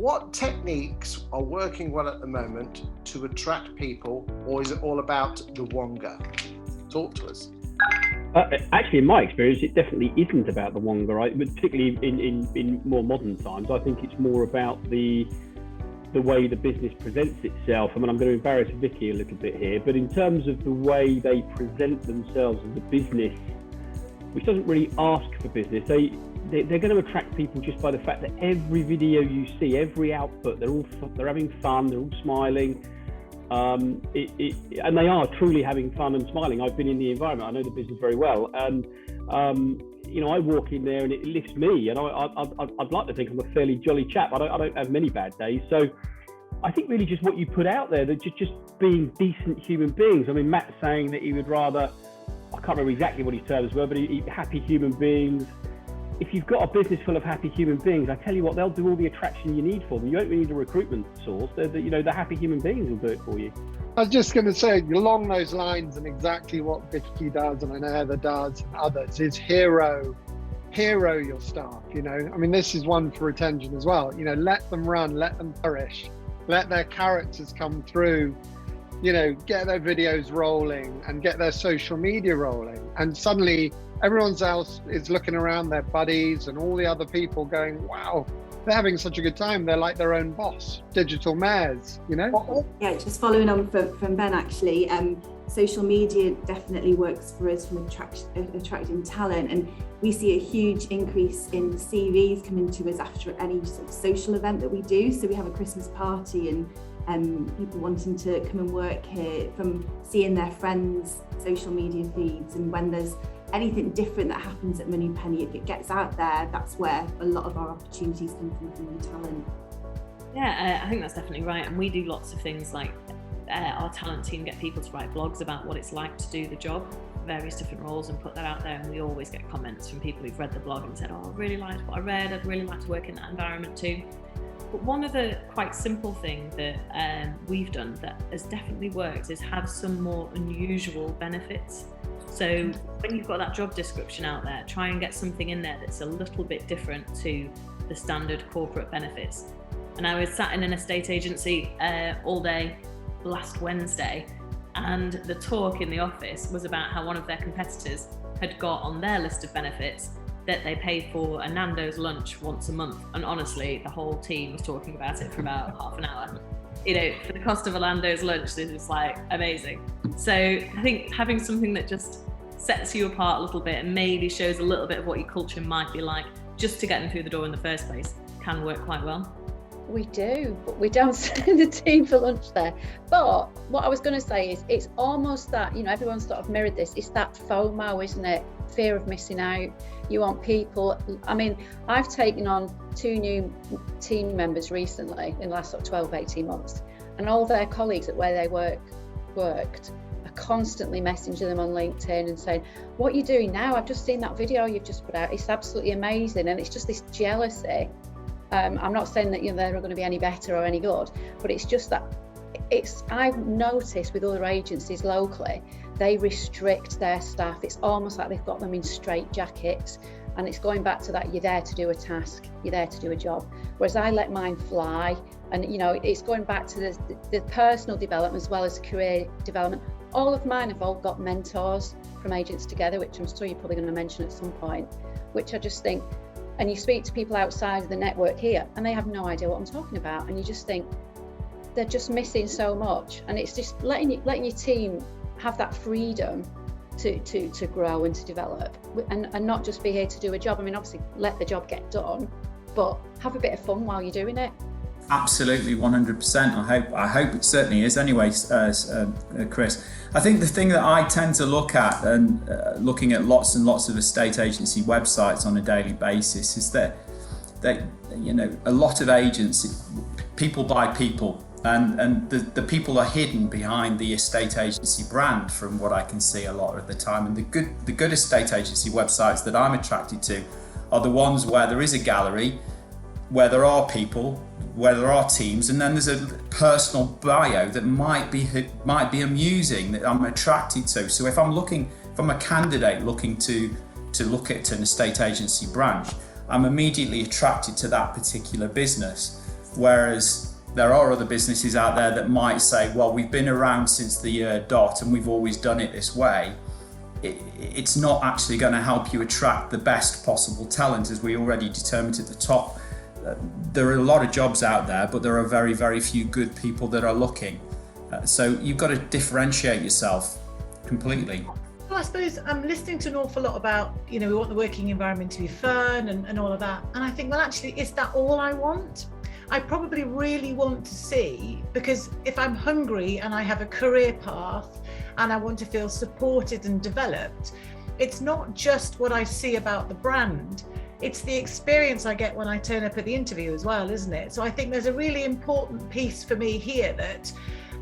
what techniques are working well at the moment to attract people, or is it all about the Wonga? Talk to us. Actually, in my experience, it definitely isn't about the Wonga, right? But particularly in more modern times, I think it's more about the way the business presents itself. I mean, I'm going to embarrass Vicky a little bit here, but in terms of the way they present themselves as a business, which doesn't really ask for business, they're going to attract people just by the fact that every video you see, every output, they're having fun, they're all smiling, and they are truly having fun and smiling. I've been in the environment, I know the business very well, and I walk in there and it lifts me, and I'd like to think I'm a fairly jolly chap. I don't have many bad days, so I think really just what you put out there, that just being decent human beings. I mean, Matt's saying that he would rather, I can't remember exactly what his terms were, but happy human beings. If you've got a business full of happy human beings, I tell you what, they'll do all the attraction you need for them. You don't really need a recruitment source. The happy human beings will do it for you. I was just going to say, along those lines, and exactly what Vicky does, and I know Heather does, and others, is hero your staff. I mean, this is one for retention as well. Let them run, let them flourish, let their characters come through. Get their videos rolling and get their social media rolling, and suddenly everyone else is looking around, their buddies and all the other people going, wow, they're having such a good time. They're like their own boss, digital mayors, Yeah, just following on from Ben, actually, social media definitely works for us from attracting talent, and we see a huge increase in CVs coming to us after any sort of social event that we do. So we have a Christmas party, and people wanting to come and work here from seeing their friends' social media feeds, and when there's anything different that happens at Moneypenny, if it gets out there, that's where a lot of our opportunities come from new talent. Yeah, I think that's definitely right. And we do lots of things like our talent team get people to write blogs about what it's like to do the job, various different roles, and put that out there. And we always get comments from people who've read the blog and said, oh, I really liked what I read. I'd really like to work in that environment too. But one of the quite simple things that we've done that has definitely worked is have some more unusual benefits. So when you've got that job description out there, try and get something in there that's a little bit different to the standard corporate benefits. And I was sat in an estate agency all day last Wednesday, and the talk in the office was about how one of their competitors had got on their list of benefits that they pay for a Nando's lunch once a month. And honestly, the whole team was talking about it for about half an hour. For the cost of a Nando's lunch, this is like amazing. So I think having something that just sets you apart a little bit and maybe shows a little bit of what your culture might be like, just to get them through the door in the first place, can work quite well. We do, but we don't send the team for lunch there. But what I was going to say is, it's almost that, everyone's sort of mirrored this, it's that FOMO, isn't it? Fear of missing out. You want people, I mean, I've taken on 2 new team members recently in the last sort of 12, 18 months, and all their colleagues at where they worked are constantly messaging them on LinkedIn and saying, what are you doing now? I've just seen that video you've just put out. It's absolutely amazing. And it's just this jealousy. I'm not saying that they're not going to be any better or any good, but it's just that I've noticed with other agencies locally, they restrict their staff. It's almost like they've got them in straitjackets, and it's going back to that, you're there to do a task, you're there to do a job. Whereas I let mine fly, and it's going back to the personal development as well as career development. All of mine have all got mentors from Agents Together, which I'm sure you're probably going to mention at some point, which I just think, and you speak to people outside of the network here and they have no idea what I'm talking about, and you just think they're just missing so much. And it's just letting your team have that freedom to grow and to develop, and not just be here to do a job. I mean, obviously let the job get done, but have a bit of fun while you're doing it. Absolutely, 100%. I hope it certainly is anyway, Chris. I think the thing that I tend to look at, and looking at lots and lots of estate agency websites on a daily basis, is that a lot of agents, people buy people, and the people are hidden behind the estate agency brand, from what I can see a lot of the time. And the good estate agency websites that I'm attracted to are the ones where there is a gallery, where there are people, where there are teams, and then there's a personal bio that might be amusing, that I'm attracted to. So if I'm a candidate looking to look at an estate agency branch, I'm immediately attracted to that particular business. Whereas there are other businesses out there that might say, well, we've been around since the year dot and we've always done it this way. It's not actually going to help you attract the best possible talent, as we already determined at the top. There are a lot of jobs out there, but there are very, very few good people that are looking. So you've got to differentiate yourself completely. Well, I suppose I'm listening to an awful lot about, we want the working environment to be fun and all of that. And I think, well, actually, is that all I want? I probably really want to see, because if I'm hungry and I have a career path and I want to feel supported and developed, it's not just what I see about the brand, it's the experience I get when I turn up at the interview as well, isn't it? So I think there's a really important piece for me here, that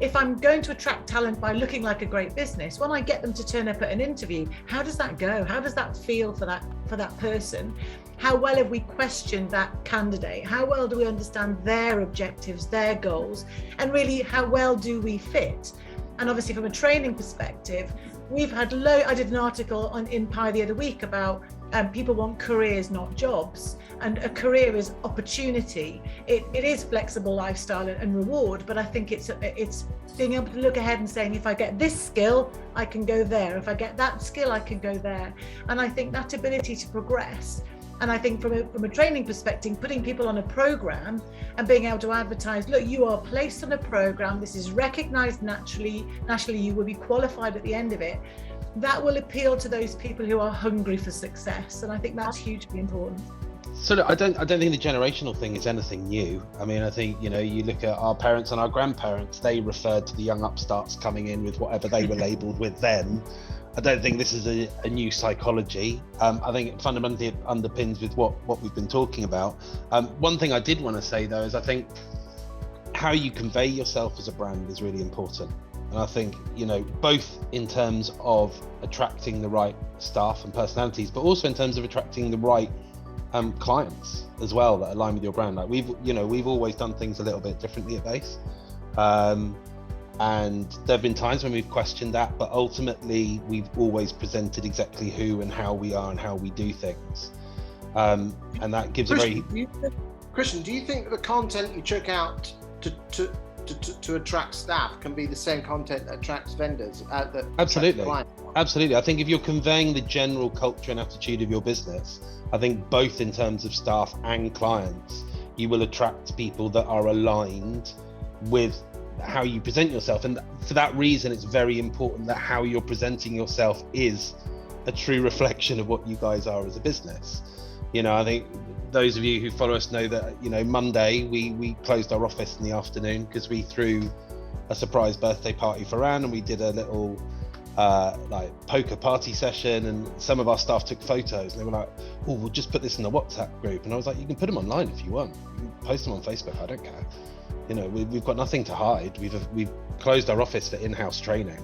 if I'm going to attract talent by looking like a great business, when I get them to turn up at an interview, how does that go? How does that feel for that person? How well have we questioned that candidate? How well do we understand their objectives, their goals? And really, how well do we fit? And obviously from a training perspective, we've had I did an article in Pi the other week about people want careers, not jobs. And a career is opportunity. It is flexible lifestyle and reward, but I think it's being able to look ahead and saying, if I get this skill, I can go there. If I get that skill, I can go there. And I think that ability to progress. And I think from a training perspective, putting people on a program and being able to advertise, look, you are placed on a program, this is recognized nationally, you will be qualified at the end of it. That will appeal to those people who are hungry for success. And I think that's hugely important. So look, I don't think the generational thing is anything new. I mean, I think, you look at our parents and our grandparents, they referred to the young upstarts coming in with whatever they were labelled with then. I don't think this is a new psychology. I think it fundamentally underpins with what we've been talking about. One thing I did want to say though is I think how you convey yourself as a brand is really important. And I think, both in terms of attracting the right staff and personalities, but also in terms of attracting the right clients as well that align with your brand. Like we've always done things a little bit differently at Base. And there have been times when we've questioned that, but ultimately we've always presented exactly who and how we are and how we do things. And that gives Christian, do you think the content you check out to attract staff can be the same content that attracts vendors? Absolutely. I think if you're conveying the general culture and attitude of your business, I think both in terms of staff and clients, you will attract people that are aligned with how you present yourself. And for that reason, it's very important that how you're presenting yourself is a true reflection of what you guys are as a business. I think those of you who follow us know that, Monday we closed our office in the afternoon because we threw a surprise birthday party for Anne, and we did a little poker party session, and some of our staff took photos and they were like, oh, we'll just put this in the WhatsApp group. And I was like, you can put them online if you want, you can post them on Facebook, I don't care. We've got nothing to hide. We've closed our office for in-house training,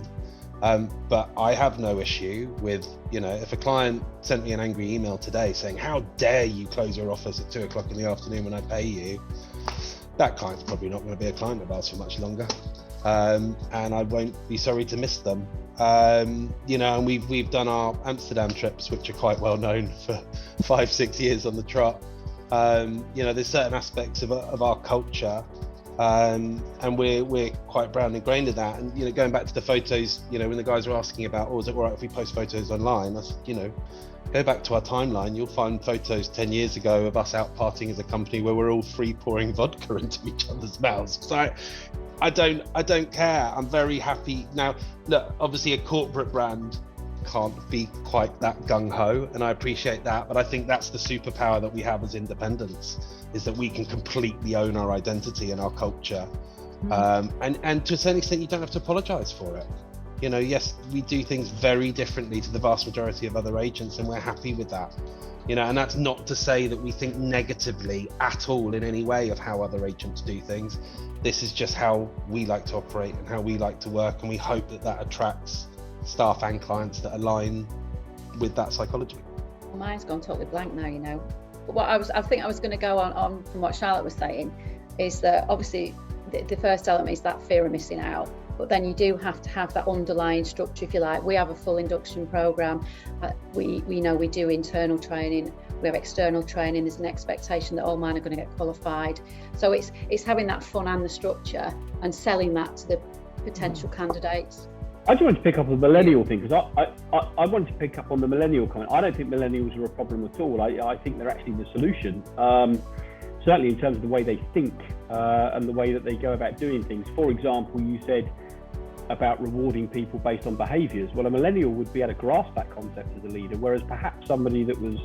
but I have no issue with, if a client sent me an angry email today saying, how dare you close your office at 2:00 in the afternoon when I pay you, that client's probably not going to be a client of ours for much longer, and I won't be sorry to miss them. And we've done our Amsterdam trips, which are quite well known for 5-6 years on the trot. There's certain aspects of our culture, and we're quite brown and grained in that. And going back to the photos, when the guys were asking about, is it all right if we post photos online? I said, go back to our timeline, you'll find photos 10 years ago of us out partying as a company where we're all free pouring vodka into each other's mouths. So I don't care. I'm very happy. Now, look, obviously a corporate brand can't be quite that gung-ho, and I appreciate that, but I think that's the superpower that we have as independents, is that we can completely own our identity and our culture. And to a certain extent, you don't have to apologize for it. Yes, we do things very differently to the vast majority of other agents, and we're happy with that. And that's not to say that we think negatively at all in any way of how other agents do things. This is just how we like to operate and how we like to work, and we hope that attracts staff and clients that align with that psychology. Mine's gone totally blank now, But what I think I was going to go on from what Charlotte was saying is that obviously the first element is that fear of missing out. But then you do have to have that underlying structure, if you like. We have a full induction program. We know we do internal training. we have external training. There's an expectation that all mine are going to get qualified. So it's having that fun and the structure and selling that to the potential candidates. I just wanted to pick up on the millennial thing, because I wanted to pick up on the millennial comment. I don't think millennials are a problem at all. I think they're actually the solution, certainly in terms of the way they think and the way that they go about doing things. For example, you said about rewarding people based on behaviours. Well, a millennial would be able to grasp that concept as a leader, whereas perhaps somebody that was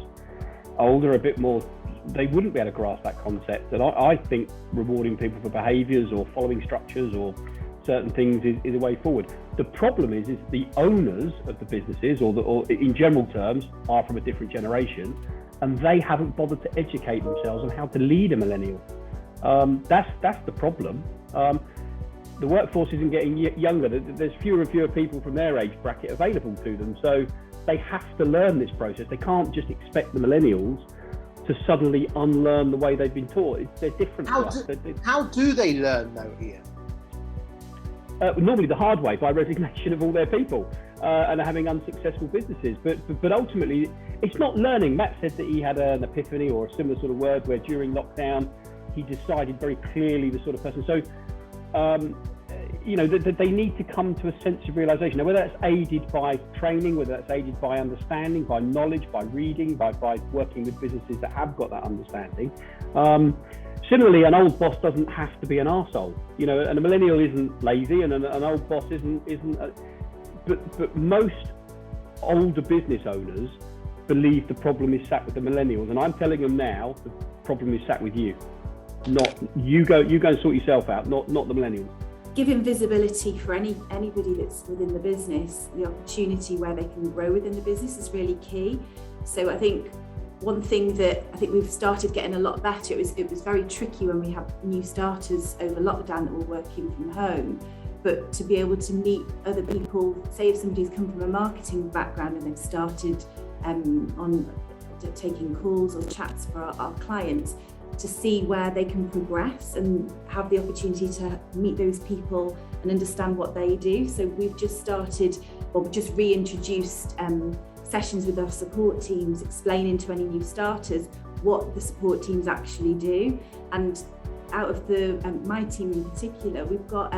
older, a bit more, they wouldn't be able to grasp that concept. And I think rewarding people for behaviours or following structures or certain things is a way forward. The problem is the owners of the businesses, or in general terms, are from a different generation, and they haven't bothered to educate themselves on how to lead a millennial. That's the problem. The workforce isn't getting younger. There's fewer and fewer people from their age bracket available to them, so they have to learn this process. They can't just expect the millennials to suddenly unlearn the way they've been taught. They're different to us. How do they learn though, Ian? Normally the hard way, by resignation of all their people and having unsuccessful businesses. But ultimately, it's not learning. Matt said that he had an epiphany or a similar sort of word where during lockdown, he decided very clearly the sort of person. So, that they need to come to a sense of realization. Now, whether that's aided by training, whether that's aided by understanding, by knowledge, by reading, by working with businesses that have got that understanding. Similarly, an old boss doesn't have to be an arsehole, and a millennial isn't lazy, and an old boss isn't. But most older business owners believe the problem is sat with the millennials, and I'm telling them now the problem is sat with you. Not you go and sort yourself out, not the millennials. Giving visibility for anybody that's within the business, the opportunity where they can grow within the business is really key. So I think one thing that I think we've started getting a lot better, it was very tricky when we had new starters over lockdown that were working from home, but to be able to meet other people, say if somebody's come from a marketing background and they've started on taking calls or chats for our clients, to see where they can progress and have the opportunity to meet those people and understand what they do. So we've just started, or just reintroduced sessions with our support teams, explaining to any new starters what the support teams actually do. And out of my team in particular, we've got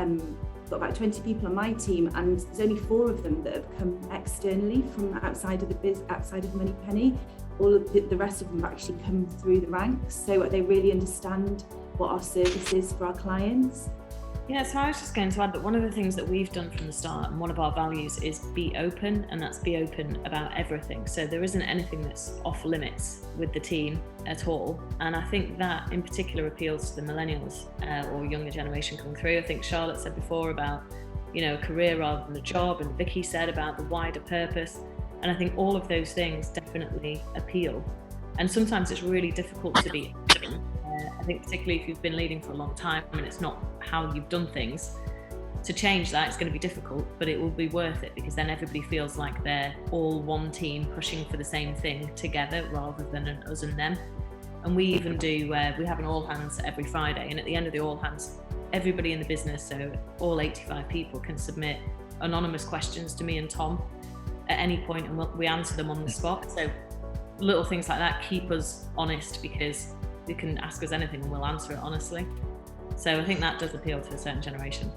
about 20 people on my team, and there's only 4 of them that have come externally from outside of Moneypenny. All of the rest of them have actually come through the ranks, so they really understand what our service is for our clients. Yeah, so I was just going to add that one of the things that we've done from the start, and one of our values, is be open, and that's be open about everything. So there isn't anything that's off limits with the team at all. And I think that in particular appeals to the millennials or younger generation coming through. I think Charlotte said before about, a career rather than a job, and Vicky said about the wider purpose. And I think all of those things definitely appeal. And sometimes it's really difficult to be open. I think particularly if you've been leading for a long time and it's not how you've done things, to change that, it's going to be difficult, but it will be worth it, because then everybody feels like they're all one team pushing for the same thing together rather than an us and them. And we even do, we have an all hands every Friday, and at the end of the all hands, everybody in the business, so all 85 people, can submit anonymous questions to me and Tom at any point, and we answer them on the spot. So little things like that keep us honest, because you can ask us anything and we'll answer it honestly. So I think that does appeal to a certain generation.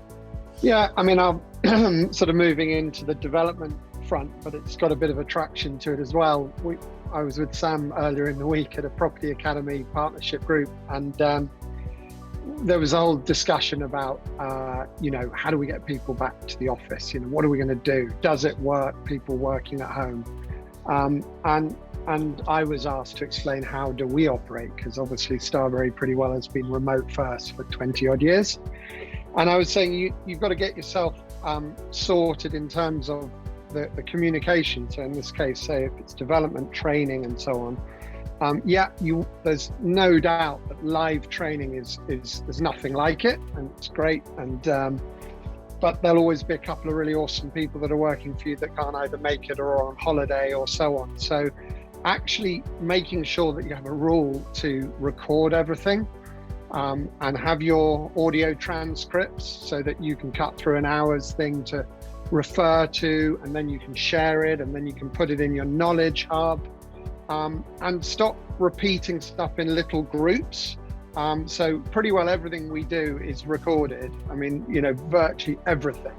Yeah, I mean, I'm sort of moving into the development front, but it's got a bit of attraction to it as well. I was with Sam earlier in the week at a Property Academy partnership group, and there was a whole discussion about, how do we get people back to the office? What are we going to do? Does it work? People working at home, and I was asked to explain how do we operate, because obviously Starbury pretty well has been remote first for 20 odd years. And I was saying you've got to get yourself sorted in terms of the communication. So in this case, say if it's development, training and so on. There's no doubt that live training is there's nothing like it, and it's great. And but there'll always be a couple of really awesome people that are working for you that can't either make it or are on holiday or so on. So actually making sure that you have a rule to record everything and have your audio transcripts so that you can cut through an hour's thing to refer to, and then you can share it, and then you can put it in your knowledge hub. and stop repeating stuff in little groups. So pretty well everything we do is recorded. I mean, virtually everything.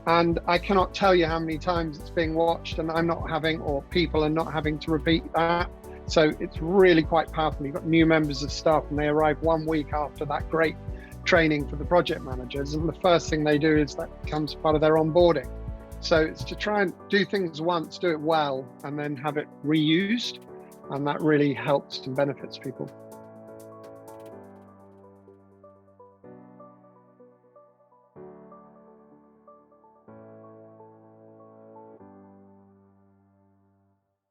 And I cannot tell you how many times it's being watched and I'm not having, or people are not having to repeat that. So it's really quite powerful. You've got new members of staff and they arrive 1 week after that great training for the project managers. And the first thing they do is that becomes part of their onboarding. So it's to try and do things once, do it well, and then have it reused. And that really helps and benefits people.